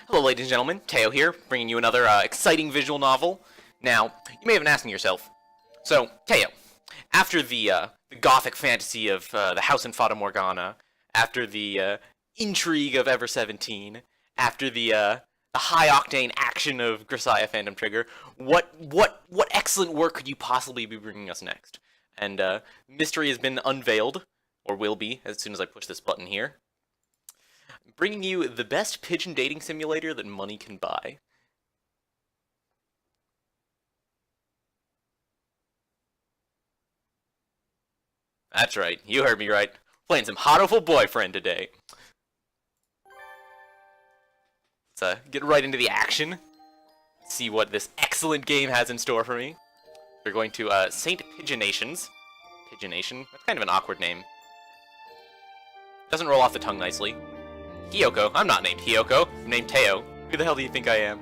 Hello ladies and gentlemen, Teo here, bringing you another exciting visual novel. Now, you may have been asking yourself, so, Teo, after the gothic fantasy of the House in Fata Morgana, after the intrigue of Ever 17, after the high-octane action of Grisaya Phantom Trigger, what excellent work could you possibly be bringing us next? And mystery has been unveiled, or will be, as soon as I push this button here. Bringing you the best pigeon dating simulator that money can buy. That's right, you heard me right. Playing some Hatoful Boyfriend today. Let's get right into the action. See what this excellent game has in store for me. We're going to St. Pigeonations. Pigeonation? That's kind of an awkward name. Doesn't roll off the tongue nicely. Hiyoko. I'm not named Hiyoko. I'm named Teo. Who the hell do you think I am?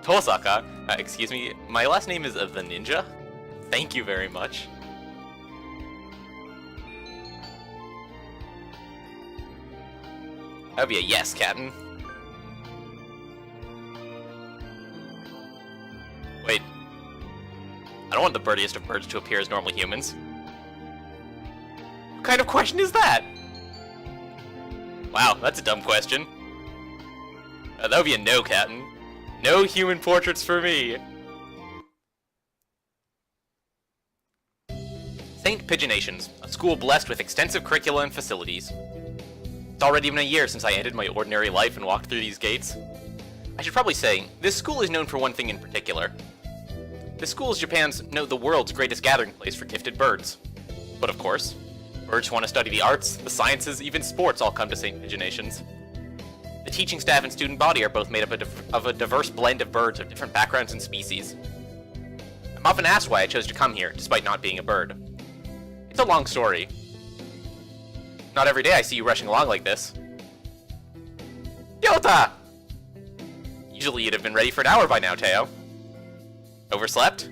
Tosaka. Excuse me. My last name is TaotheNinja. Thank you very much. That would be a yes, Captain. Wait. I don't want the birdiest of birds to appear as normal humans. What kind of question is that? Wow, that's a dumb question. That would be a no, Captain. No human portraits for me. St. Pigeonations, a school blessed with extensive curricula and facilities. It's already been a year since I ended my ordinary life and walked through these gates. I should probably say, this school is known for one thing in particular. This school is the world's greatest gathering place for gifted birds. But of course, birds who want to study the arts, the sciences, even sports all come to St. Pigeonations. The teaching staff and student body are both made up of a diverse blend of birds of different backgrounds and species. I'm often asked why I chose to come here, despite not being a bird. It's a long story. Not every day I see you rushing along like this. Yota! Usually you'd have been ready for an hour by now, Teo. Overslept?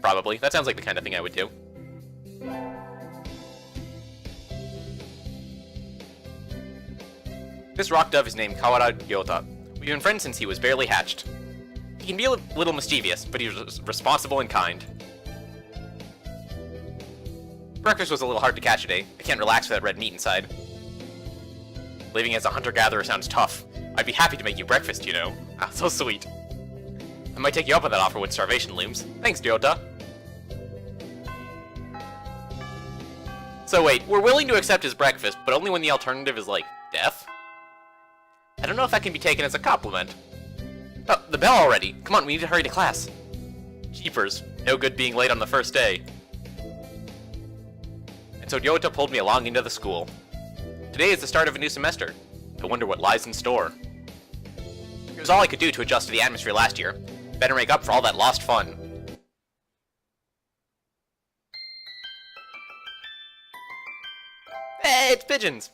Probably. That sounds like the kind of thing I would do. This rock dove is named Kawara Yota. We've been friends since he was barely hatched. He can be a little mischievous, but he's responsible and kind. Breakfast was a little hard to catch today. I can't relax for that red meat inside. Living as a hunter-gatherer sounds tough. I'd be happy to make you breakfast, you know. Ah, so sweet. I might take you up on that offer when starvation looms. Thanks, Ryota. So wait, we're willing to accept his breakfast, but only when the alternative is, like, death? I don't know if that can be taken as a compliment. Oh, the bell already! Come on, we need to hurry to class. Jeepers, no good being late on the first day. And so Ryota pulled me along into the school. Today is the start of a new semester. I wonder what lies in store. It was all I could do to adjust to the atmosphere last year. Better make up for all that lost fun. Hey, it's pigeons!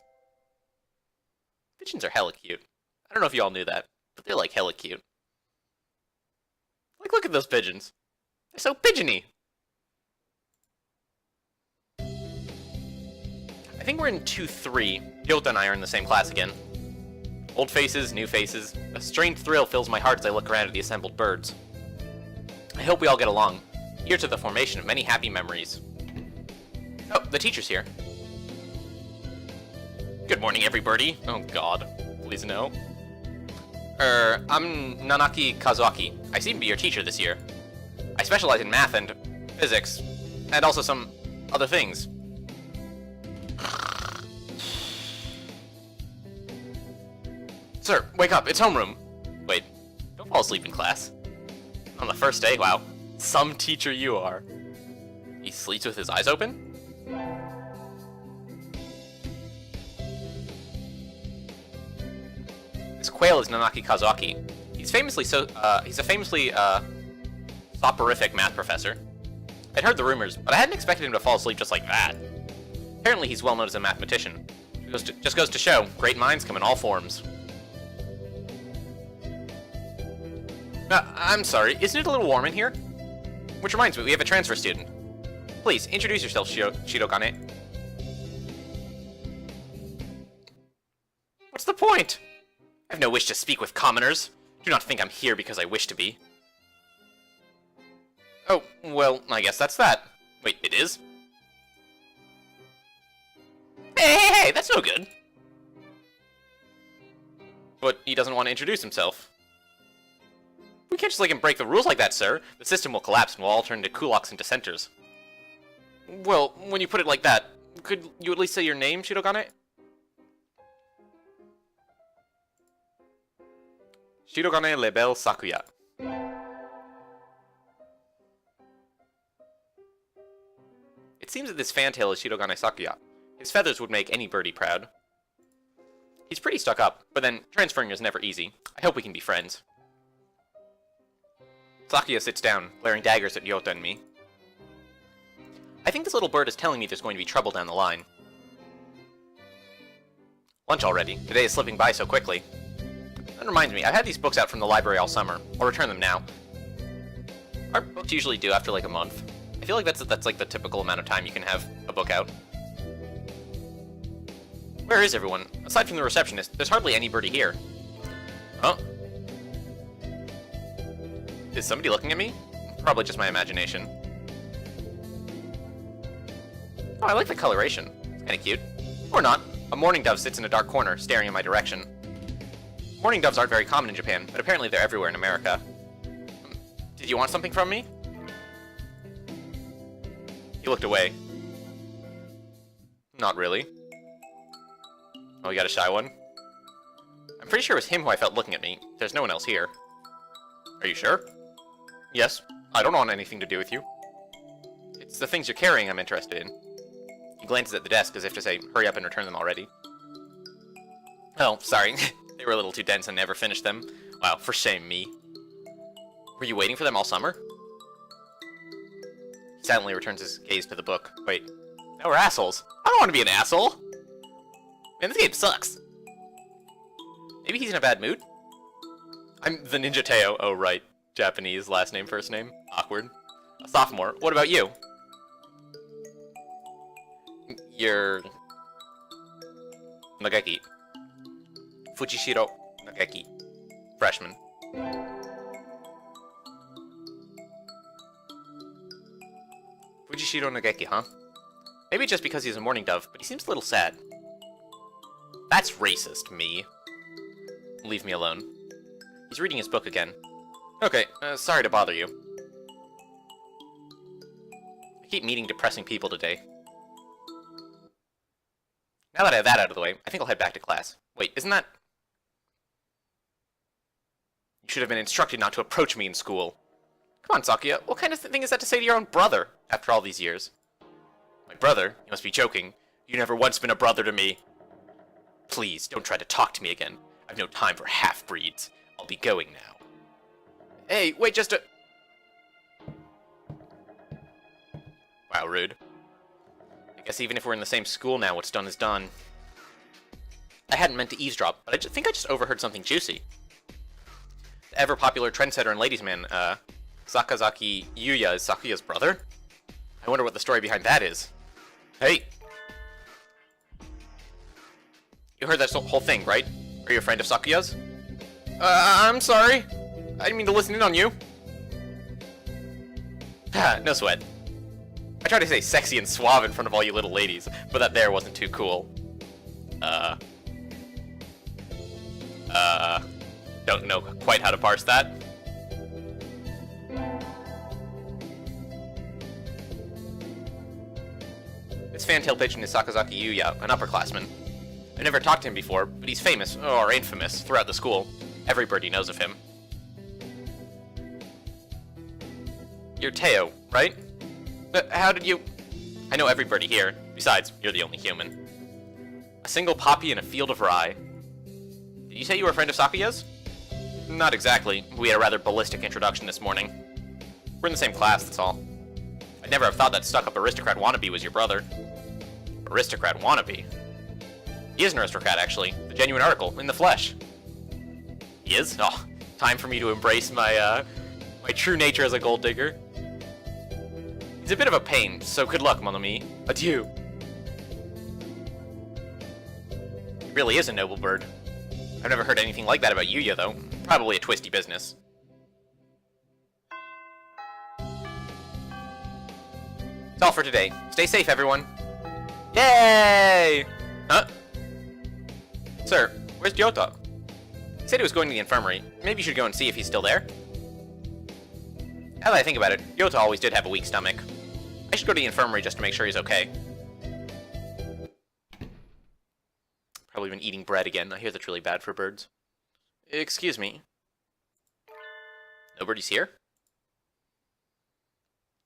Pigeons are hella cute. I don't know if you all knew that, but they're like hella cute. Like, look at those pigeons. They're so pigeony! I think we're in 2-3. Ryota and I are in the same class again. Old faces, new faces. A strange thrill fills my heart as I look around at the assembled birds. I hope we all get along. Here's to the formation of many happy memories. Oh, the teacher's here. Good morning, everybody. Oh god. Please no. I'm Nanaki Kazuaki. I seem to be your teacher this year. I specialize in math and physics, and also some other things. Sir, wake up, it's homeroom. Wait, don't fall asleep in class. On the first day, wow. Some teacher you are. He sleeps with his eyes open? This quail is Nanaki Kazuaki. He's a famously soporific math professor. I'd heard the rumors, but I hadn't expected him to fall asleep just like that. Apparently he's well known as a mathematician. Just goes to show, great minds come in all forms. I'm sorry, isn't it a little warm in here? Which reminds me, we have a transfer student. Please, introduce yourself, Shirokane. What's the point? I have no wish to speak with commoners. Do not think I'm here because I wish to be. Oh, well, I guess that's that. Wait, it is? Hey, that's no good. But he doesn't want to introduce himself. We can't just let him break the rules like that, sir. The system will collapse and we'll all turn into kulaks and dissenters. Well, when you put it like that, could you at least say your name, Shirogane? Shirogane Lebel Sakuya. It seems that this fantail is Shirogane Sakuya. His feathers would make any birdie proud. He's pretty stuck up, but then transferring is never easy. I hope we can be friends. Sakuya sits down, glaring daggers at Ryota and me. I think this little bird is telling me there's going to be trouble down the line. Lunch already. Today is slipping by so quickly. That reminds me, I've had these books out from the library all summer. I'll return them now. Aren't books usually due after like a month? I feel like that's like the typical amount of time you can have a book out. Where is everyone? Aside from the receptionist, there's hardly anybody here. Huh? Is somebody looking at me? Probably just my imagination. Oh, I like the coloration. It's kinda cute. Or not. A mourning dove sits in a dark corner, staring in my direction. Mourning doves aren't very common in Japan, but apparently they're everywhere in America. Did you want something from me? He looked away. Not really. Oh, we got a shy one? I'm pretty sure it was him who I felt looking at me. There's no one else here. Are you sure? Yes. I don't want anything to do with you. It's the things you're carrying I'm interested in. He glances at the desk as if to say, hurry up and return them already. Oh, sorry. They were a little too dense and never finished them. Wow, for shame, me. Were you waiting for them all summer? He silently returns his gaze to the book. Wait. Now we're assholes. I don't want to be an asshole! Man, this game sucks. Maybe he's in a bad mood? I'm the Ninja Teo. Oh, right. Japanese, last name, first name. Awkward. A sophomore. What about you? You're... Nageki. Fujishiro Nageki. Freshman. Fujishiro Nageki, huh? Maybe just because he's a mourning dove, but he seems a little sad. That's racist, me. Leave me alone. He's reading his book again. Okay, sorry to bother you. I keep meeting depressing people today. Now that I have that out of the way, I think I'll head back to class. Wait, isn't that... You should have been instructed not to approach me in school. Come on, Sakuya, what kind of thing is that to say to your own brother, after all these years? My brother? You must be joking. You never once been a brother to me. Please, don't try to talk to me again. I've no time for half-breeds. I'll be going now. Hey, wait just a... Wow, rude. I guess even if we're in the same school now, what's done is done. I hadn't meant to eavesdrop, but I think I just overheard something juicy. The ever-popular trendsetter and ladies' man, Sakazaki Yuya is Sakuya's brother? I wonder what the story behind that is. Hey! You heard that whole thing, right? Are you a friend of Sakuya's? I'm sorry. I didn't mean to listen in on you. No sweat. I tried to say sexy and suave in front of all you little ladies, but that there wasn't too cool. Don't know quite how to parse that. This fantail pigeon is Sakazaki Yuya, an upperclassman. I've never talked to him before, but he's famous, or infamous, throughout the school. Everybody knows of him. You're Teo, right? How did you... I know everybody here. Besides, you're the only human. A single poppy in a field of rye. Did you say you were a friend of Sakuya's? Not exactly. We had a rather ballistic introduction this morning. We're in the same class, that's all. I'd never have thought that stuck-up aristocrat wannabe was your brother. Aristocrat wannabe? He is an aristocrat, actually. The genuine article, in the flesh. He is? Oh, time for me to embrace my, my true nature as a gold digger. He's a bit of a pain, so good luck, mon ami. Adieu. He really is a noble bird. I've never heard anything like that about Yuya, though. Probably a twisty business. That's all for today. Stay safe, everyone. Yay! Huh? Sir, where's Gyota? He said he was going to the infirmary. Maybe you should go and see if he's still there. Now that I think about it, Gyota always did have a weak stomach. I should go to the infirmary just to make sure he's okay. Probably been eating bread again. I hear that's really bad for birds. Excuse me. Nobody's here?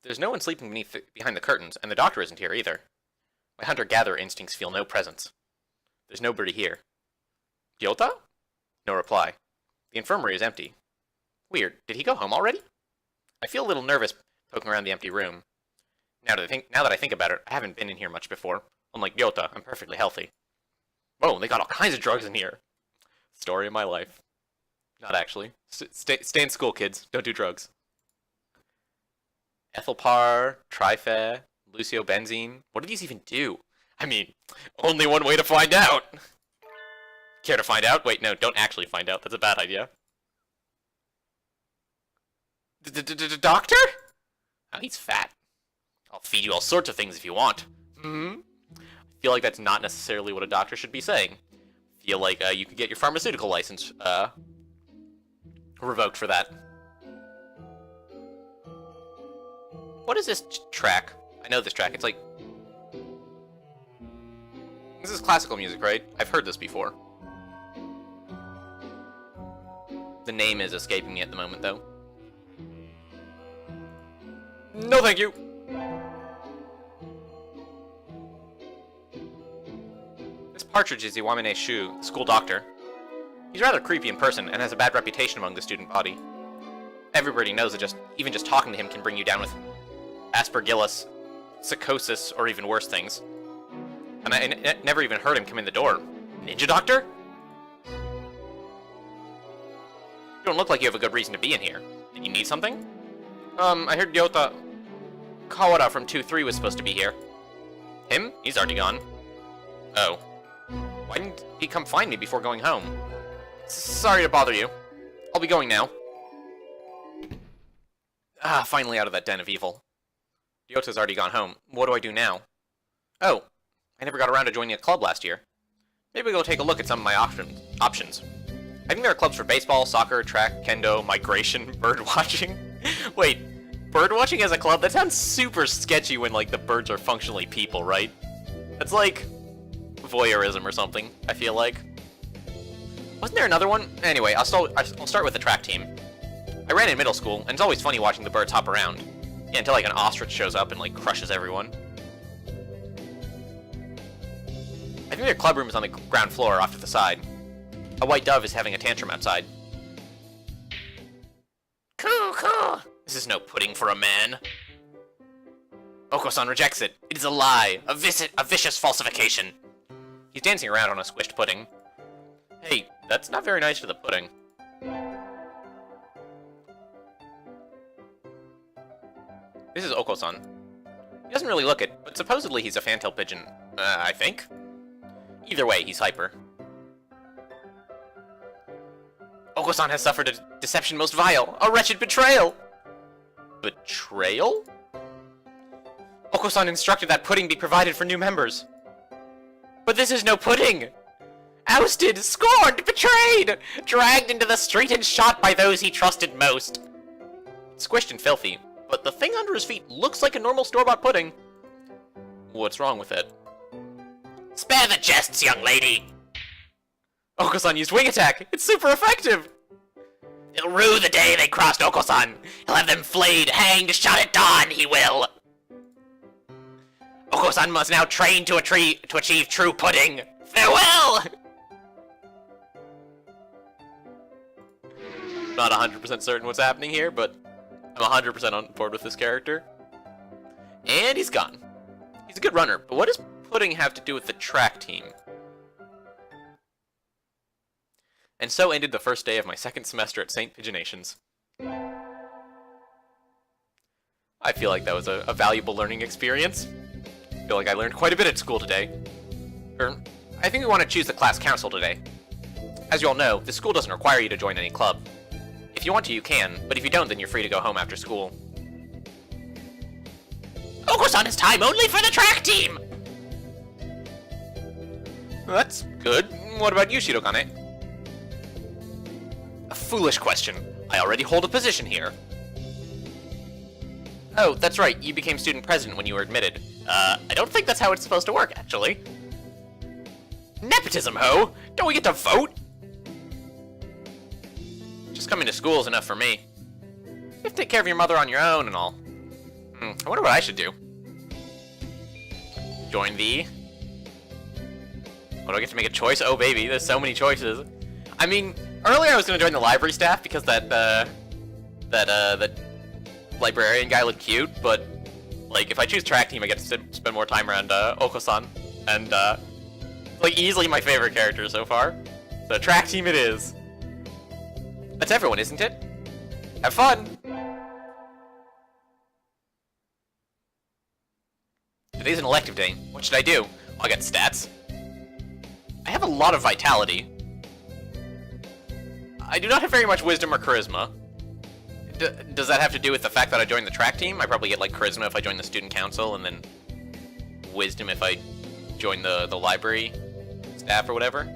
There's no one sleeping behind the curtains, and the doctor isn't here either. My hunter-gatherer instincts feel no presence. There's nobody here. Gyota? No reply. The infirmary is empty. Weird. Did he go home already? I feel a little nervous poking around the empty room. Now that I think about it, I haven't been in here much before. Unlike Gyota, I'm perfectly healthy. Whoa, they got all kinds of drugs in here. Story of my life. Not actually. Stay in school, kids. Don't do drugs. Ethylpar, Trife, Luciobenzene. What do these even do? I mean, only one way to find out. Care to find out? Wait, no, don't actually find out. That's a bad idea. Doctor? Oh, he's fat. I'll feed you all sorts of things if you want. I feel like that's not necessarily what a doctor should be saying. Feel like you could get your pharmaceutical license revoked for that. What is this track? I know this track. It's like... This is classical music, right? I've heard this before. The name is escaping me at the moment, though. No, thank you! This Partridge is Iwamine Shu, the school doctor. He's rather creepy in person and has a bad reputation among the student body. Everybody knows that even just talking to him can bring you down with aspergillus, psychosis, or even worse things. And I never even heard him come in the door. Ninja doctor? You don't look like you have a good reason to be in here. Did you need something? I heard Gyota Kawada from 2-3 was supposed to be here. Him? He's already gone. Oh. Why didn't he come find me before going home? Sorry to bother you. I'll be going now. Ah, finally out of that den of evil. Gyota's already gone home. What do I do now? Oh, I never got around to joining a club last year. Maybe we'll go take a look at some of my options. I think there are clubs for baseball, soccer, track, kendo, migration, bird watching. Wait, bird watching as a club? That sounds super sketchy when, like, the birds are functionally people, right? That's like voyeurism or something, I feel like. Wasn't there another one? Anyway, I'll start with the track team. I ran in middle school, and it's always funny watching the birds hop around. Yeah, until, like, an ostrich shows up and, like, crushes everyone. I think their club room is on the ground floor off to the side. A white dove is having a tantrum outside. Coo! This is no pudding for a man. Oko-san rejects it. It is a lie. A vicious falsification. He's dancing around on a squished pudding. Hey, that's not very nice to the pudding. This is Oko-san. He doesn't really look it, but supposedly he's a fantail pigeon. I think? Either way, he's hyper. Oko-san has suffered a deception most vile. A wretched betrayal! Betrayal? Oko-san instructed that pudding be provided for new members. But this is no pudding! Ousted, scorned, betrayed! Dragged into the street and shot by those he trusted most. Squished and filthy, but the thing under his feet looks like a normal store-bought pudding. What's wrong with it? Spare the jests, young lady! Oko-san used wing attack! It's super effective! He'll rue the day they crossed Oko-san! He'll have them flayed, hanged, shot at dawn, he will! Oko-san must now train to achieve true pudding! Farewell! Not 100% certain what's happening here, but I'm 100% on board with this character. And he's gone. He's a good runner, but what does pudding have to do with the track team? And so ended the first day of my second semester at St. Pigeonations. I feel like that was a valuable learning experience. I feel like I learned quite a bit at school today. I think we want to choose the class council today. As you all know, the school doesn't require you to join any club. If you want to, you can, but if you don't, then you're free to go home after school. Oko-san, it's time only for the track team! That's good. What about you, Shirogane? A foolish question. I already hold a position here. Oh, that's right, you became student president when you were admitted. I don't think that's how it's supposed to work, actually. Nepotism, ho! Don't we get to vote? Just coming to school is enough for me. You have to take care of your mother on your own and all. I wonder what I should do. Join the... What, do I get to make a choice? Oh, baby, there's so many choices. I mean, earlier I was going to join the library staff because that librarian guy looked cute, but, like, if I choose track team, I get to spend more time around Oko-san. And, like, easily my favorite character so far. So track team it is. That's everyone, isn't it? Have fun! Today's an elective day. What should I do? Well, I got stats. I have a lot of vitality. I do not have very much wisdom or charisma. Does that have to do with the fact that I joined the track team? I probably get, like, charisma if I join the student council, and then wisdom if I join the library staff or whatever.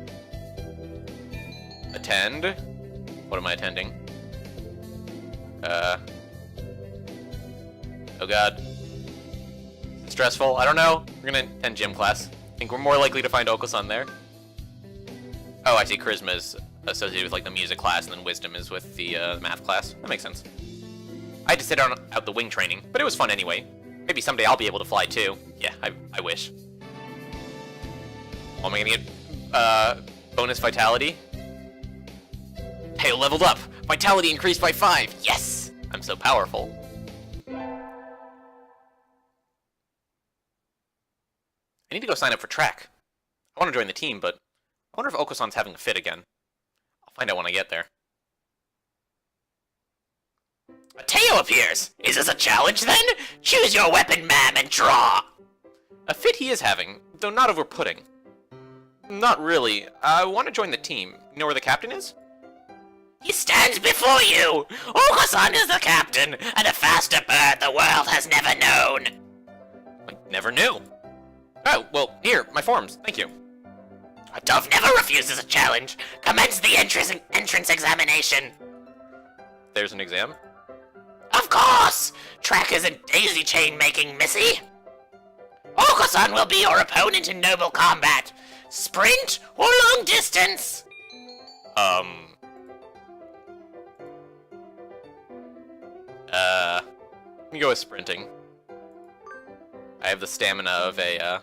Attend. What am I attending? Oh god. Stressful? I don't know. We're gonna attend gym class. I think we're more likely to find Oko-san there. Oh, I see. Charisma is associated with, like, the music class, and then wisdom is with the math class. That makes sense. I had to sit out the wing training, but it was fun anyway. Maybe someday I'll be able to fly too. Yeah, I wish. Oh, am I gonna get bonus vitality? Hey, leveled up! Vitality increased by 5! Yes! I'm so powerful. I need to go sign up for track. I want to join the team, but I wonder if Oko-san's having a fit again. I'll find out when I get there. A Teo appears! Is this a challenge then? Choose your weapon, ma'am, and draw! A fit he is having, though not over pudding. Not really. I want to join the team. You know where the captain is? He stands before you! Oko-san is the captain, and a faster bird the world has never known! I never knew. Oh, well, here, my forms. Thank you. A dove never refuses a challenge. Commence the entrance examination. There's an exam? Of course! Track isn't daisy chain making, missy. Oko-san will be your opponent in noble combat. Sprint or long distance? Let me go with sprinting. I have the stamina of a,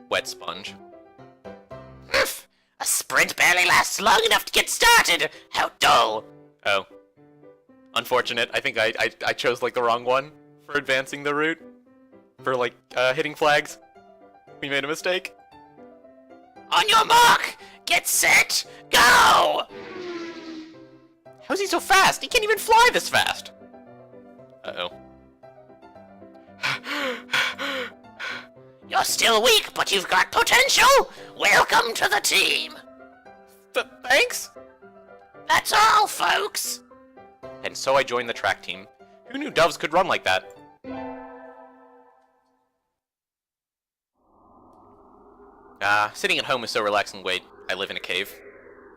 wet sponge. A sprint barely lasts long enough to get started! How dull! Oh. Unfortunate. I think I chose, like, the wrong one for advancing the route. For, like, hitting flags. We made a mistake. On your mark! Get set! Go! How's he so fast? He can't even fly this fast! Uh-oh. You're still weak, but you've got potential! Welcome to the team! Thanks? That's all, folks! And so I joined the track team. Who knew doves could run like that? Sitting at home is so relaxing. Wait, I live in a cave.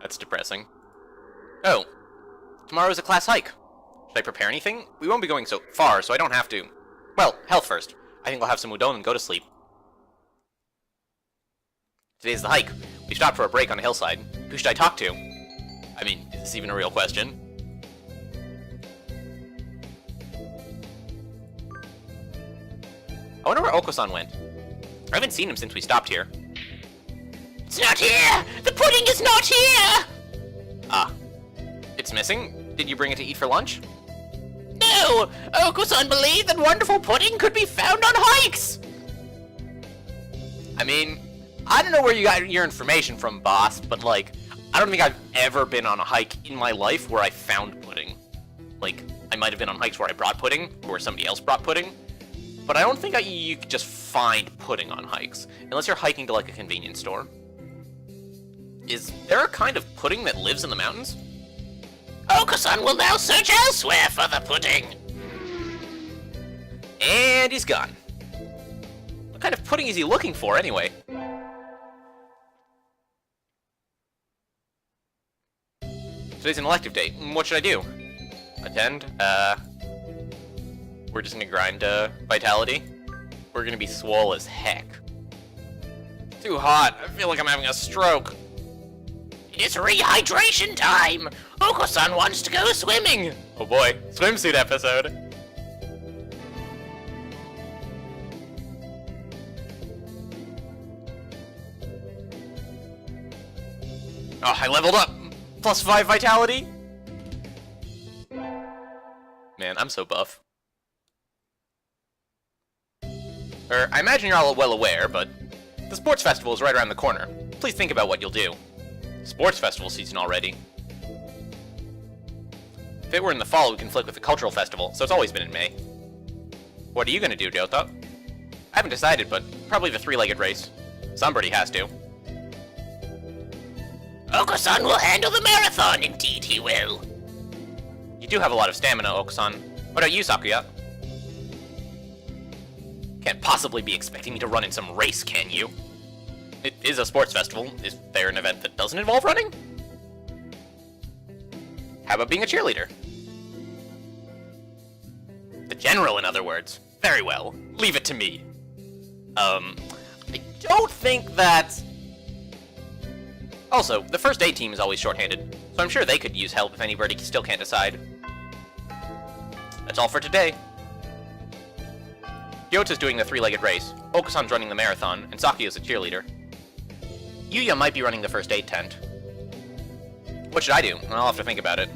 That's depressing. Oh, tomorrow's a class hike. Should I prepare anything? We won't be going so far, so I don't have to. Well, health first. I think I'll have some udon and go to sleep. Today's the hike. We stopped for a break on a hillside. Who should I talk to? I mean, is this even a real question? I wonder where Oko-san went. I haven't seen him since we stopped here. It's not here! The pudding is not here! Ah. It's missing? Did you bring it to eat for lunch? No! Oko-san believed that wonderful pudding could be found on hikes! I mean, I don't know where you got your information from, boss, but, like, I don't think I've ever been on a hike in my life where I found pudding. Like, I might have been on hikes where I brought pudding, or where somebody else brought pudding, but I don't think you could just find pudding on hikes, unless you're hiking to, like, a convenience store. Is there a kind of pudding that lives in the mountains? Okusan will now search elsewhere for the pudding. And he's gone. What kind of pudding is he looking for, anyway? Today's an elective day. What should I do? Attend? We're just gonna grind, vitality. We're gonna be swole as heck. Too hot. I feel like I'm having a stroke. It's rehydration time. Okusan wants to go swimming. Oh boy, swimsuit episode. Oh, I leveled up! +5 vitality? Man, I'm so buff. I imagine you're all well aware, but the sports festival is right around the corner. Please think about what you'll do. Sports festival season already. If it were in the fall, we can conflict with the cultural festival, so it's always been in May. What are you gonna do, Jota? I haven't decided, but probably the three-legged race. Somebody has to. Okusan will handle the marathon, indeed he will. You do have a lot of stamina, Okusan. What about you, Sakuya? Can't possibly be expecting me to run in some race, can you? It is a sports festival. Is there an event that doesn't involve running? How about being a cheerleader? The general, in other words. Very well. Leave it to me. I don't think that... Also, the first aid team is always shorthanded, so I'm sure they could use help if anybody still can't decide. That's all for today. Yota's doing the three-legged race, Okusan's running the marathon, and Sakuya's a cheerleader. Yuya might be running the first aid tent. What should I do? I'll have to think about it.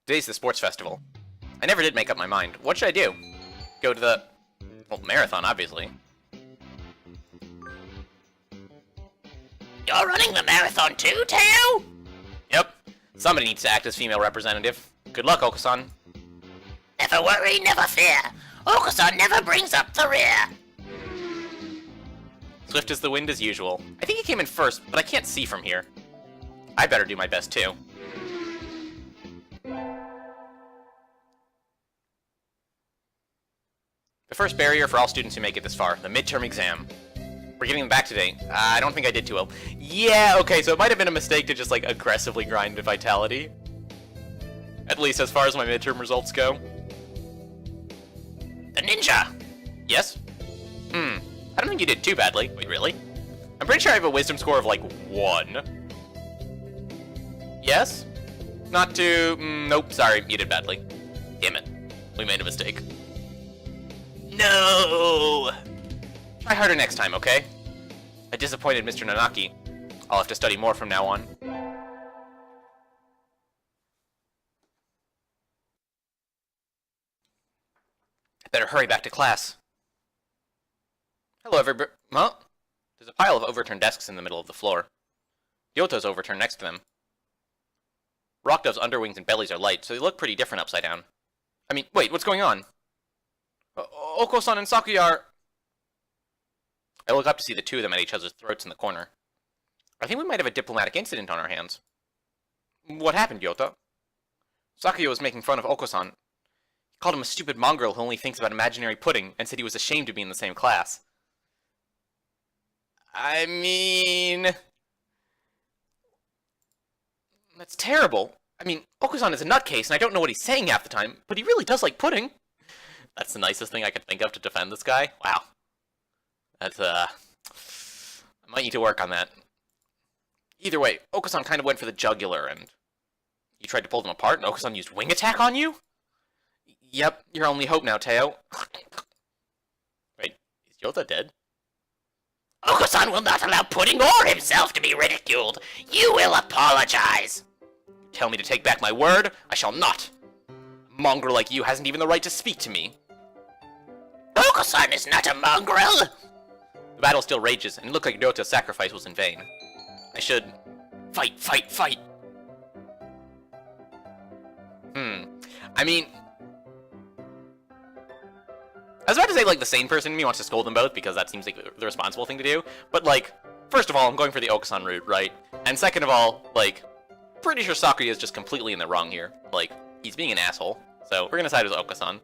Today's the sports festival. I never did make up my mind. What should I do? Go to the... well, marathon, obviously. You're running the marathon too, Teo? Yep. Somebody needs to act as female representative. Good luck, Okusan. Never worry, never fear. Okusan never brings up the rear. Swift as the wind as usual. I think he came in first, but I can't see from here. I better do my best, too. The first barrier for all students who make it this far, the midterm exam. We're getting them back today. I don't think I did too well. Yeah, okay, so it might have been a mistake to just, like, aggressively grind to vitality. At least as far as my midterm results go. The ninja! Yes? I don't think you did too badly. Wait, really? I'm pretty sure I have a wisdom score of, like, 1. Yes? Not too... nope, sorry, you did badly. Damn it. We made a mistake. No! Try harder next time, okay? I disappointed Mr. Nanaki. I'll have to study more from now on. I better hurry back to class. Hello, everybody. Huh? There's a pile of overturned desks in the middle of the floor. Yoto's overturned next to them. Rock Dove's underwings and bellies are light, so they look pretty different upside down. I mean, wait, what's going on? Oko-san and Sakuya are... I look up to see the two of them at each other's throats in the corner. I think we might have a diplomatic incident on our hands. What happened, Yota? Sakuya was making fun of Oko-san. He called him a stupid mongrel who only thinks about imaginary pudding, and said he was ashamed to be in the same class. I mean... that's terrible. I mean, Oko-san is a nutcase, and I don't know what he's saying half the time, but he really does like pudding. That's the nicest thing I could think of to defend this guy. Wow. That's, I might need to work on that. Either way, Oko-san kind of went for the jugular, and you tried to pull them apart, and Oko-san used wing attack on you? Yep, your only hope now, Teo. Wait, is Yota dead? Oko-san will not allow pudding or himself to be ridiculed. You will apologize. You tell me to take back my word? I shall not. A mongrel like you hasn't even the right to speak to me. Oko-san is not a mongrel. The battle still rages, and it looked like Yota's sacrifice was in vain. I should... fight, fight, fight! I mean... was about to say, like, the sane person in me wants to scold them both, because that seems like the responsible thing to do. But, like, first of all, I'm going for the Okusan route, right? And second of all, like, pretty sure Sakuya is just completely in the wrong here. Like, he's being an asshole. So, we're gonna side with Okusan.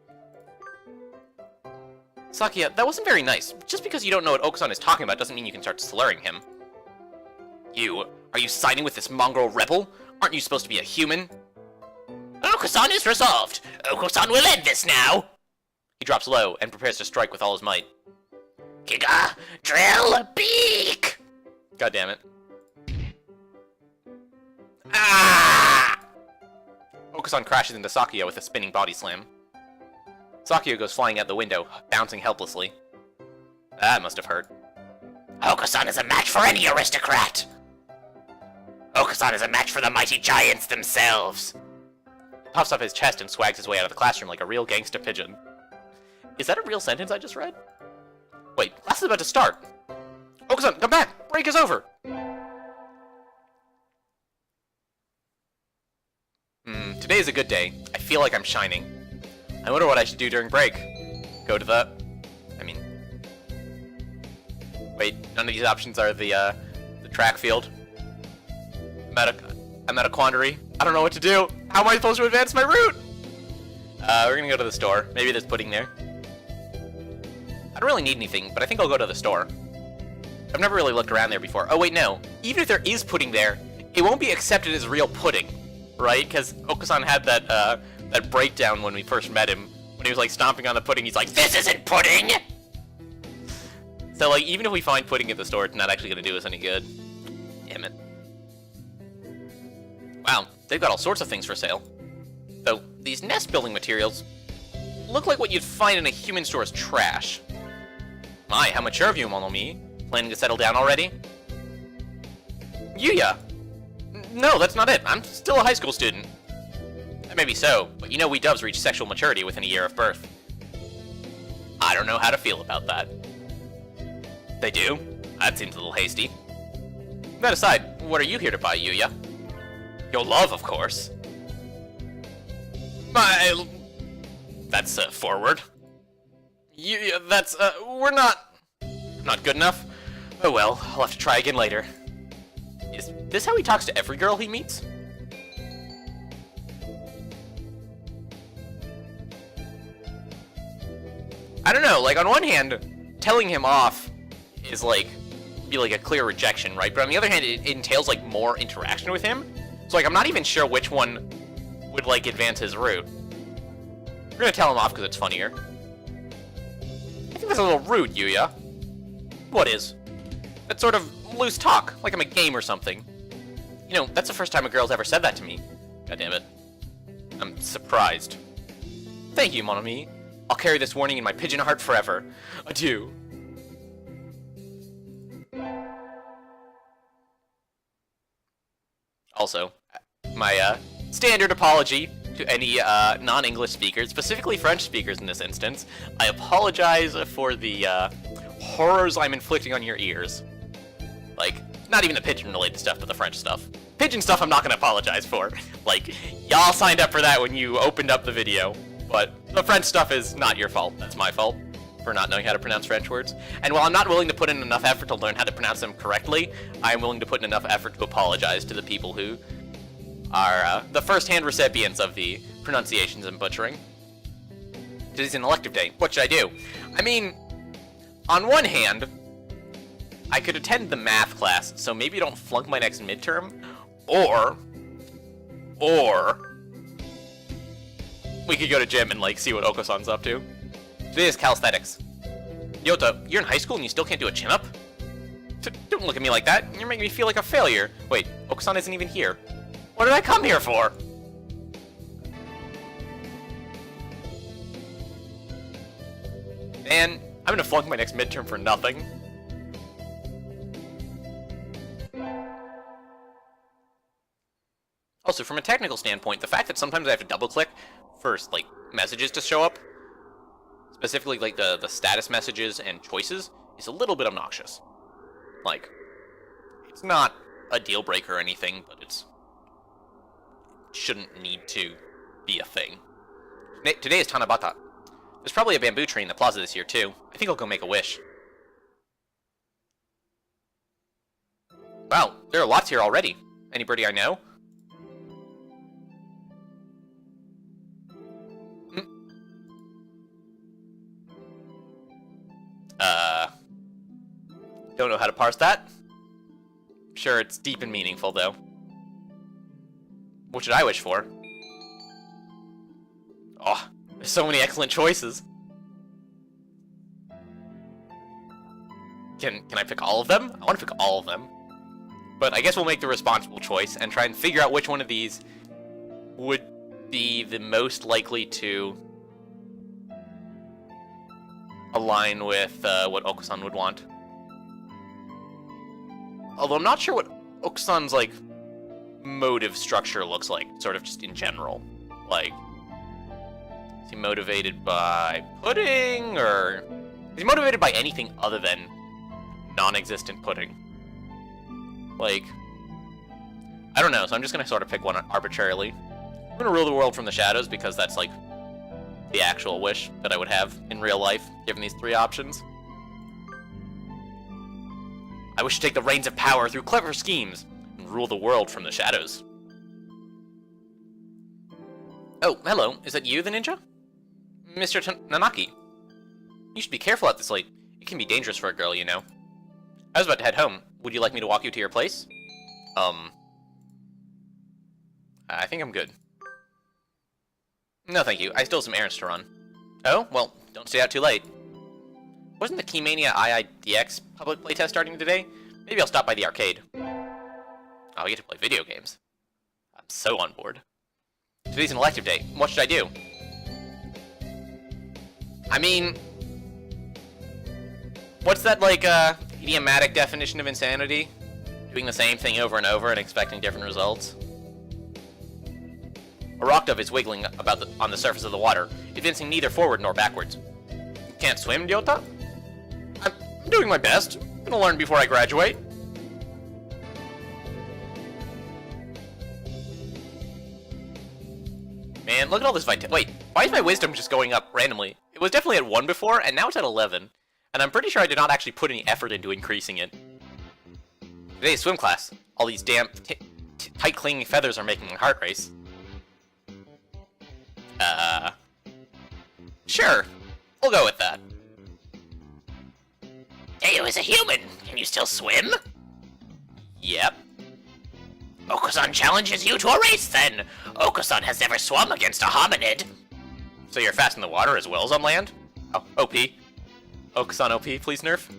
Sakuya, that wasn't very nice. Just because you don't know what Okusan is talking about doesn't mean you can start slurring him. Are you siding with this mongrel rebel? Aren't you supposed to be a human? Okusan is resolved. Okusan will end this now. He drops low and prepares to strike with all his might. Giga, drill, beak! God damn it. Ah! Okusan crashes into Sakuya with a spinning body slam. Sakuya goes flying out the window, bouncing helplessly. That must have hurt. Okusan is a match for any aristocrat. Okusan is a match for the mighty giants themselves. He puffs up his chest and swags his way out of the classroom like a real gangsta pigeon. Is that a real sentence I just read? Wait, class is about to start. Okusan, come back! Break is over! Today is a good day. I feel like I'm shining. I wonder what I should do during break. Go to the... Wait, none of these options are the track field. I'm at a quandary. I don't know what to do. How am I supposed to advance my route? We're gonna go to the store. Maybe there's pudding there. I don't really need anything, but I think I'll go to the store. I've never really looked around there before. Oh wait, no. Even if there is pudding there, it won't be accepted as real pudding, right? Because Okusan had that breakdown when we first met him, when he was like stomping on the pudding. He's like, "This isn't pudding!" So like, even if we find pudding at the store, it's not actually gonna do us any good. Damn it. Wow, they've got all sorts of things for sale. Though, these nest building materials look like what you'd find in a human store's trash. My, how mature of you, Monomi. Planning to settle down already? Yuya! No, that's not it. I'm still a high school student. Maybe so, but you know we doves reach sexual maturity within a year of birth. I don't know how to feel about that. They do? That seems a little hasty. That aside, what are you here to buy, Yuya? Your love, of course. That's, forward. That's, we're not good enough? Oh well, I'll have to try again later. Is this how he talks to every girl he meets? I don't know, like, on one hand, telling him off is, like, be like a clear rejection, right? But on the other hand, it entails, like, more interaction with him. So, like, I'm not even sure which one would, like, advance his route. We're gonna tell him off because it's funnier. I think that's a little rude, Yuya. What is? That sort of loose talk, like I'm a game or something. You know, that's the first time a girl's ever said that to me. God damn it. I'm surprised. Thank you, mon ami. I'll carry this warning in my pigeon heart forever. Adieu. Also, my standard apology to any non-English speakers, specifically French speakers in this instance. I apologize for the horrors I'm inflicting on your ears. Like, not even the pigeon-related stuff, but the French stuff. Pigeon stuff I'm not gonna apologize for. Like, y'all signed up for that when you opened up the video. But the French stuff is not your fault. That's my fault for not knowing how to pronounce French words. And while I'm not willing to put in enough effort to learn how to pronounce them correctly, I am willing to put in enough effort to apologize to the people who are the first-hand recipients of the pronunciations and butchering. Today's an elective day. What should I do? I mean, on one hand, I could attend the math class, so maybe don't flunk my next midterm, or we could go to gym and, like, see what Oko-san's up to. Today is calisthenics. Yota, you're in high school and you still can't do a chin-up? Don't look at me like that. You're making me feel like a failure. Wait, Oko-san isn't even here. What did I come here for? Man, I'm gonna flunk my next midterm for nothing. Also, from a technical standpoint, the fact that sometimes I have to double-click for, like, messages to show up, specifically, like, the status messages and choices, is a little bit obnoxious. Like, it's not a deal-breaker or anything, but it shouldn't need to be a thing. Today is Tanabata. There's probably a bamboo tree in the plaza this year, too. I think I'll go make a wish. Wow, there are lots here already. Anybody I know? Don't know how to parse that. Sure, it's deep and meaningful, though. What should I wish for? Oh, there's so many excellent choices. Can I pick all of them? I want to pick all of them. But I guess we'll make the responsible choice and try and figure out which one of these would be the most likely to align with what Okusan would want. Although I'm not sure what Okusan's, like, motive structure looks like, sort of just in general. Like, is he motivated by pudding, or is he motivated by anything other than non-existent pudding? Like, I don't know, so I'm just gonna sort of pick one arbitrarily. I'm gonna rule the world from the shadows because that's, like, the actual wish that I would have in real life, given these three options. I wish to take the reins of power through clever schemes and rule the world from the shadows. Oh, hello. Is that you, the ninja? Mr. Nanaki. You should be careful at this late. It can be dangerous for a girl, you know. I was about to head home. Would you like me to walk you to your place? I think I'm good. No, thank you. I still have some errands to run. Oh, well, don't stay out too late. Wasn't the Keymania IIDX public playtest starting today? Maybe I'll stop by the arcade. Oh, I get to play video games. I'm so on board. Today's an elective day. What should I do? I mean, what's that, like, idiomatic definition of insanity? Doing the same thing over and over and expecting different results? A rock dove is wiggling about on the surface of the water, advancing neither forward nor backwards. You can't swim, Ryota? I'm doing my best. I'm gonna learn before I graduate. Man, look at all this vitality. Wait, why is my wisdom just going up randomly? It was definitely at 1 before, and now it's at 11. And I'm pretty sure I did not actually put any effort into increasing it. Today's swim class. All these damn tight clinging feathers are making my heart race. Sure. We'll go with that. Teo is a human. Can you still swim? Yep. Okusan challenges you to a race, then. Okusan has never swum against a hominid. So you're fast in the water as well as on land? Oh, OP. Okusan OP, please nerf.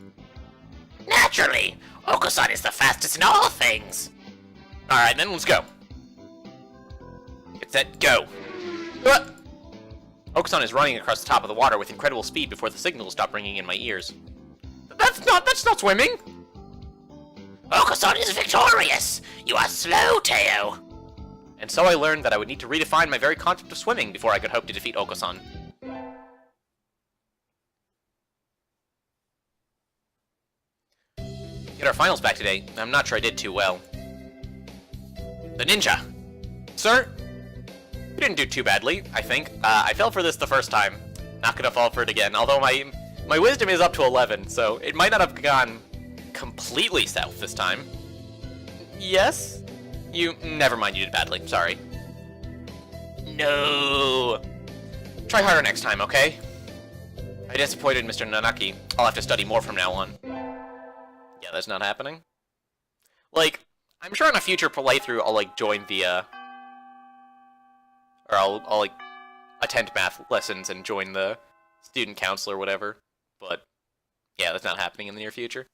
Naturally. Okusan is the fastest in all things. Alright, then let's go. Get set, go. Okusan is running across the top of the water with incredible speed before the signals stop ringing in my ears. That's not swimming! Okusan is victorious! You are slow, Teo! And so I learned that I would need to redefine my very concept of swimming before I could hope to defeat Okusan. Get our finals back today. I'm not sure I did too well. The ninja! Sir? You didn't do too badly, I think. I fell for this the first time. Not gonna fall for it again, although my wisdom is up to 11, so it might not have gone completely south this time. Yes? Never mind, you did badly, sorry. No. Try harder next time, okay? I disappointed Mr. Nanaki. I'll have to study more from now on. Yeah, that's not happening. Like, I'm sure in a future playthrough I'll, like, join the, or I'll like, attend math lessons and join the student council or whatever. But, yeah, that's not happening in the near future.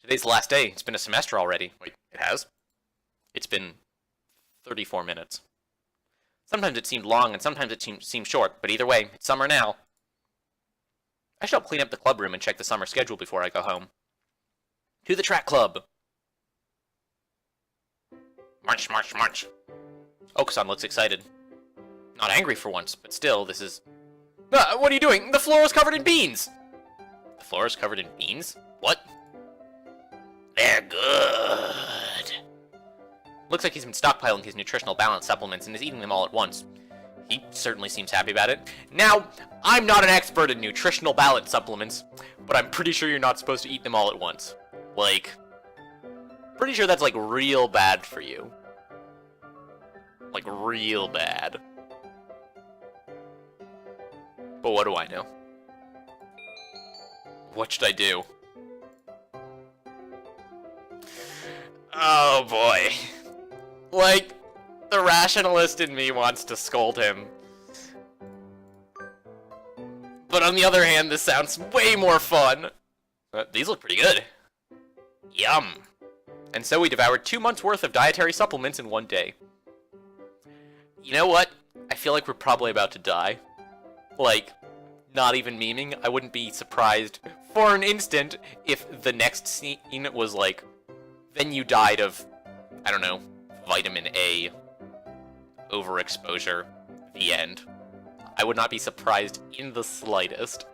Today's the last day. It's been a semester already. Wait, it has? It's been 34 minutes. Sometimes it seemed long, and sometimes it seemed short, but either way, it's summer now. I should help clean up the club room and check the summer schedule before I go home. To the track club! March, march, march. Okusan looks excited. Not angry for once, but still, this is... what are you doing? The floor is covered in beans! The floor is covered in beans? What? They're good. Looks like he's been stockpiling his nutritional balance supplements and is eating them all at once. He certainly seems happy about it. Now, I'm not an expert in nutritional balance supplements, but I'm pretty sure you're not supposed to eat them all at once. Like, pretty sure that's, like, real bad for you. Like, real bad. But what do I know? What should I do? Oh boy. Like, the rationalist in me wants to scold him. But on the other hand, this sounds way more fun. These look pretty good. Yum. And so we devoured 2 months worth of dietary supplements in one day. You know what? I feel like we're probably about to die. Like, not even memeing, I wouldn't be surprised for an instant if the next scene was like, then you died of, I don't know, vitamin A overexposure, the end. I would not be surprised in the slightest.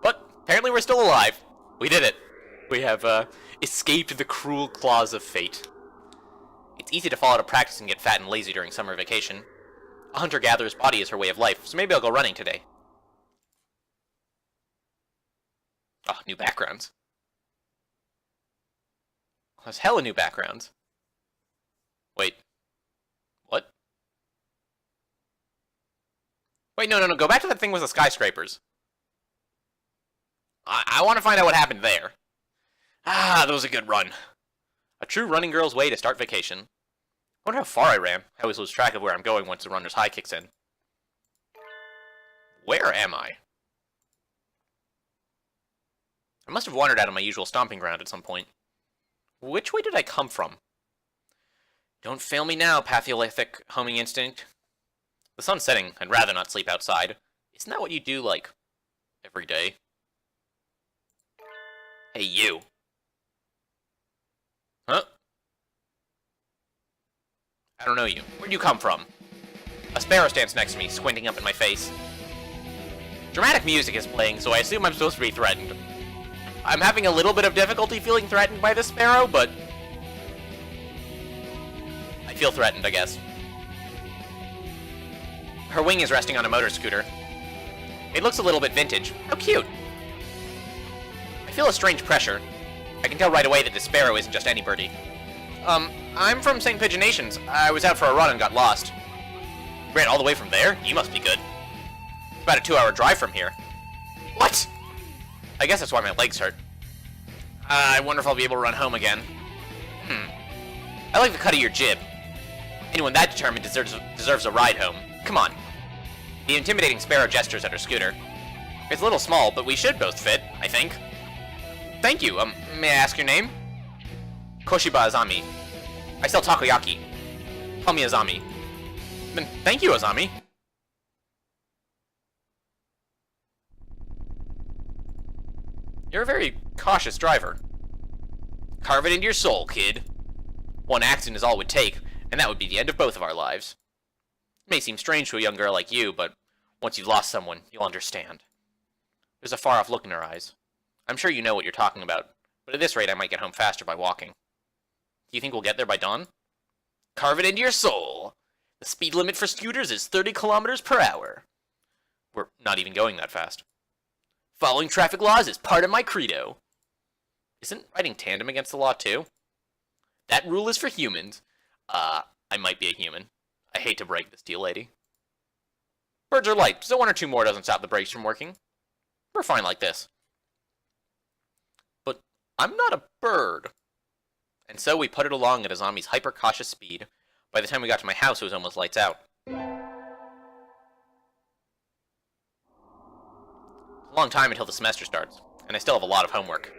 But apparently we're still alive. We did it. We have escaped the cruel claws of fate. It's easy to fall out of practice and get fat and lazy during summer vacation. A hunter-gatherer's body is her way of life, so maybe I'll go running today. Oh, new backgrounds. There's hella new backgrounds. Wait. What? Wait, no, go back to that thing with the skyscrapers. I want to find out what happened there. Ah, that was a good run. A true running girl's way to start vacation. I wonder how far I ran. I always lose track of where I'm going once the runner's high kicks in. Where am I? I must have wandered out of my usual stomping ground at some point. Which way did I come from? Don't fail me now, Paleolithic homing instinct. The sun's setting. I'd rather not sleep outside. Isn't that what you do, like, every day? Hey, you. Huh? I don't know you. Where'd you come from? A sparrow stands next to me, squinting up in my face. Dramatic music is playing, so I assume I'm supposed to be threatened. I'm having a little bit of difficulty feeling threatened by this sparrow, but I feel threatened, I guess. Her wing is resting on a motor scooter. It looks a little bit vintage. How cute! I feel a strange pressure. I can tell right away that this sparrow isn't just any birdie. I'm from St. Pigeonation's. I was out for a run and got lost. You ran all the way from there? You must be good. It's about a 2-hour drive from here. What? I guess that's why my legs hurt. I wonder if I'll be able to run home again. I like the cut of your jib. Anyone that determined deserves a ride home. Come on. The intimidating sparrow gestures at her scooter. It's a little small, but we should both fit, I think. Thank you. May I ask your name? Koshiba Azami. I sell takoyaki. Call me Azami. Then thank you, Azami. You're a very cautious driver. Carve it into your soul, kid. One accident is all it would take, and that would be the end of both of our lives. It may seem strange to a young girl like you, but once you've lost someone, you'll understand. There's a far-off look in her eyes. I'm sure you know what you're talking about, but at this rate I might get home faster by walking. Do you think we'll get there by dawn? Carve it into your soul. The speed limit for scooters is 30 kilometers per hour. We're not even going that fast. Following traffic laws is part of my credo. Isn't riding tandem against the law too? That rule is for humans. I might be a human. I hate to break this to you, lady. Birds are light, so 1 or 2 more doesn't stop the brakes from working. We're fine like this. But I'm not a bird. And so we put it along at Azami's hyper-cautious speed. By the time we got to my house, it was almost lights out. It's a long time until the semester starts, and I still have a lot of homework.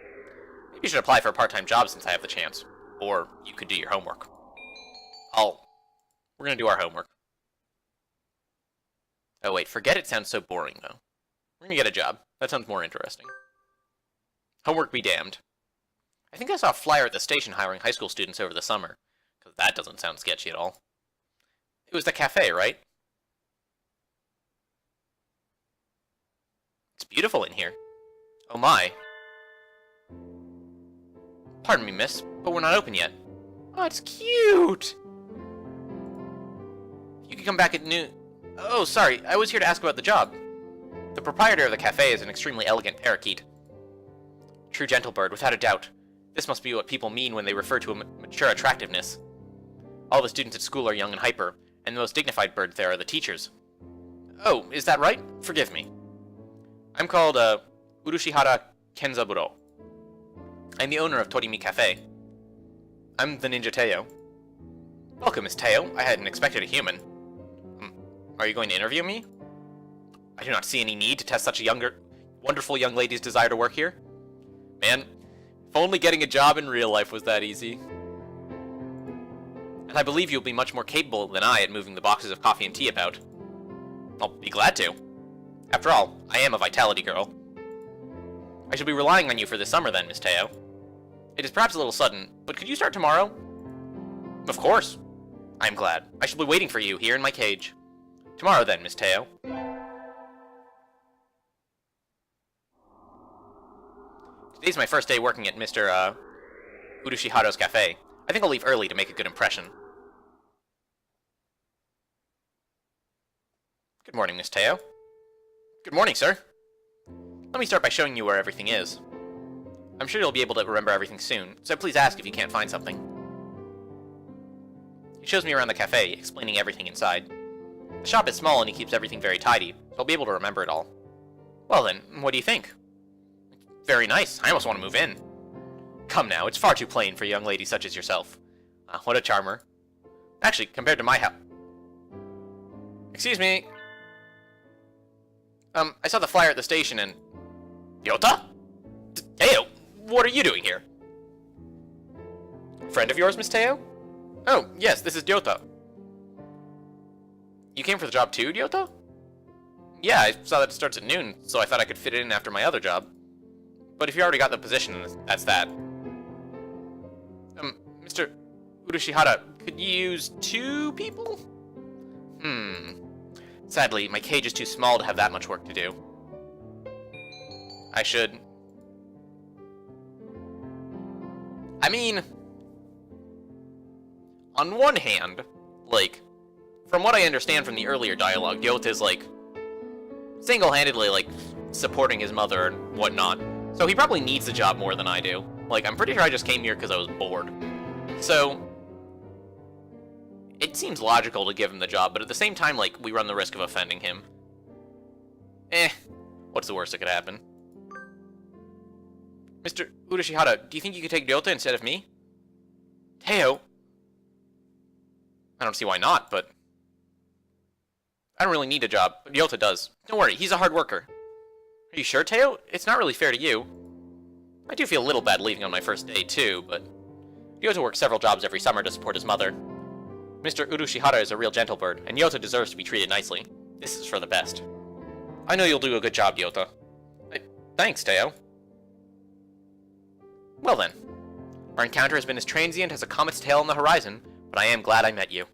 Maybe you should apply for a part-time job since I have the chance. Or you could do your homework. We're gonna do our homework. Oh wait, forget it sounds so boring though. We're gonna get a job. That sounds more interesting. Homework be damned. I think I saw a flyer at the station hiring high school students over the summer. Because that doesn't sound sketchy at all. It was the cafe, right? It's beautiful in here. Oh my. Pardon me, miss, but we're not open yet. Oh, it's cute! You can come back at noon. Oh, sorry, I was here to ask about the job. The proprietor of the cafe is an extremely elegant parakeet. True gentle bird, without a doubt. This must be what people mean when they refer to a mature attractiveness. All the students at school are young and hyper, and the most dignified birds there are the teachers. Oh, is that right? Forgive me. I'm called, Urushihara Kenzaburo. I'm the owner of Torimi Cafe. I'm the ninja Teo. Welcome, Miss Teo. I hadn't expected a human. Are you going to interview me? I do not see any need to test such a wonderful young lady's desire to work here. Man, if only getting a job in real life was that easy. And I believe you'll be much more capable than I at moving the boxes of coffee and tea about. I'll be glad to. After all, I am a vitality girl. I shall be relying on you for this summer then, Miss Teo. It is perhaps a little sudden, but could you start tomorrow? Of course. I am glad. I shall be waiting for you here in my cage. Tomorrow then, Miss Teo. Today's my first day working at Mr. Urushiharo's cafe. I think I'll leave early to make a good impression. Good morning, Miss Teo. Good morning, sir. Let me start by showing you where everything is. I'm sure you'll be able to remember everything soon, so please ask if you can't find something. He shows me around the cafe, explaining everything inside. The shop is small and he keeps everything very tidy, so I'll be able to remember it all. Well then, what do you think? Very nice. I almost want to move in. Come now, it's far too plain for a young lady such as yourself. What a charmer. Actually, compared to my house... Excuse me. I saw the flyer at the station and... Yota? Teo, what are you doing here? Friend of yours, Miss Teo? Oh, yes, this is Ryota. You came for the job too, Ryota? Yeah, I saw that it starts at noon, so I thought I could fit it in after my other job. But if you already got the position, that's that. Mr. Urushihara, could you use 2 people? Sadly, my cage is too small to have that much work to do. I should... I mean... On one hand, like, from what I understand from the earlier dialogue, Ryota is, like, single-handedly, like, supporting his mother and whatnot. So he probably needs the job more than I do. Like, I'm pretty sure I just came here because I was bored. So, it seems logical to give him the job, but at the same time, like, we run the risk of offending him. What's the worst that could happen? Mr. Urushihara, do you think you could take Ryota instead of me? Teo? I don't see why not, but... I don't really need a job, but Ryota does. Don't worry, he's a hard worker. Are you sure, Teo? It's not really fair to you. I do feel a little bad leaving on my first day, too, but... Ryota works several jobs every summer to support his mother. Mr. Urushihara is a real gentle bird, and Ryota deserves to be treated nicely. This is for the best. I know you'll do a good job, Ryota. Thanks, Teo. Well then. Our encounter has been as transient as a comet's tail on the horizon, but I am glad I met you.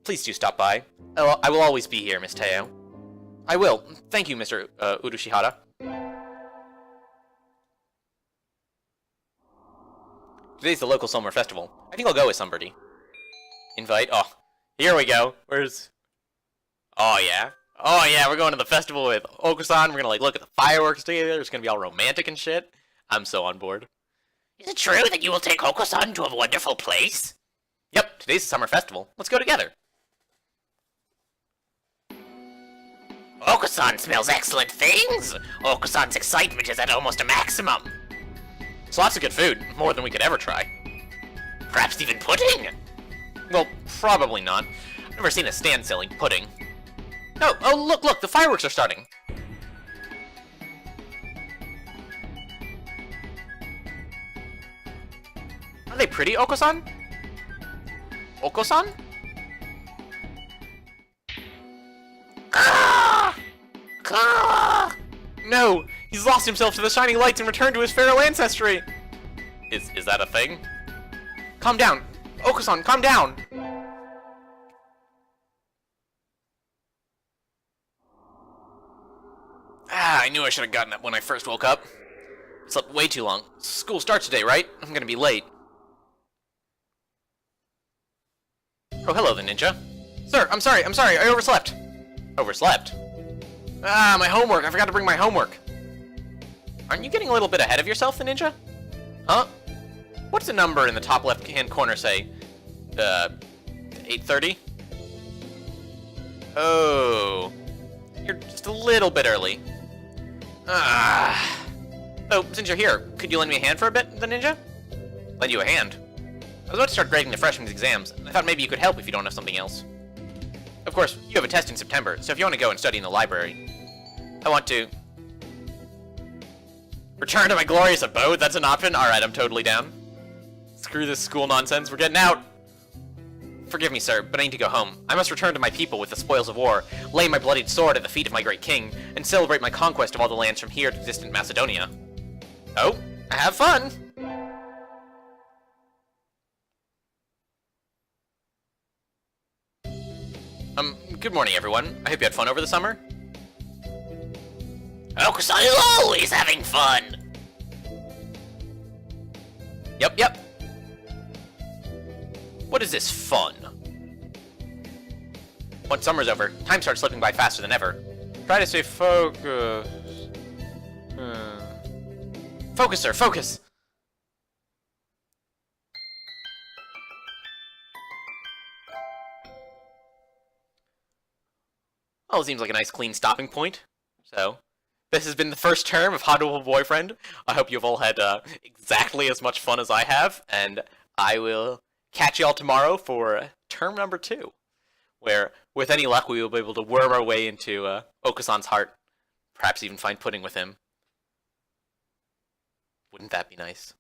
Please do stop by. I will always be here, Miss Teo. I will. Thank you, Mr. Urushihara. Today's the local summer festival. I think I'll go with somebody. Invite? Oh, here we go. Where's... Oh, yeah. Oh, yeah, we're going to the festival with Oko-san. We're gonna, like, look at the fireworks together. It's gonna be all romantic and shit. I'm so on board. Is it true that you will take Oko-san to a wonderful place? Yep, today's the summer festival. Let's go together. Oko-san smells excellent things. Oko-san's excitement is at almost a maximum. It's lots of good food. More than we could ever try. Perhaps even pudding? Well, probably not. I've never seen a stand selling pudding. Oh, look, the fireworks are starting. Are they pretty, Oko-san? Oko-san? No! He's lost himself to the shining lights and returned to his feral ancestry! Is that a thing? Calm down! Oko-san, calm down! I knew I should have gotten up when I first woke up. I slept way too long. School starts today, right? I'm gonna be late. Oh, hello, the ninja. Sir, I'm sorry, I overslept. Overslept? Ah, my homework, I forgot to bring my homework. Aren't you getting a little bit ahead of yourself, the ninja? Huh? What's the number in the top left-hand corner say? 8:30? Oh. You're just a little bit early. Ah. Oh, since you're here, could you lend me a hand for a bit, the ninja? Lend you a hand? I was about to start grading the freshmen's exams, and I thought maybe you could help if you don't have something else. Of course, you have a test in September, so if you want to go and study in the library, I want to... Return to my glorious abode? That's an option? Alright, I'm totally down. Screw this school nonsense, we're getting out! Forgive me, sir, but I need to go home. I must return to my people with the spoils of war, lay my bloodied sword at the feet of my great king, and celebrate my conquest of all the lands from here to distant Macedonia. Oh, have fun! Good morning, everyone. I hope you had fun over the summer. Okusan is always having fun! Yep. What is this fun? Once summer's over, time starts slipping by faster than ever. Try to stay focused. Focus, sir, focus! Well, it seems like a nice clean stopping point. So, this has been the first term of Hatoful Boyfriend. I hope you've all had exactly as much fun as I have, and I will catch y'all tomorrow for term number 2, where, with any luck, we will be able to worm our way into Okusan's heart, perhaps even find pudding with him. Wouldn't that be nice?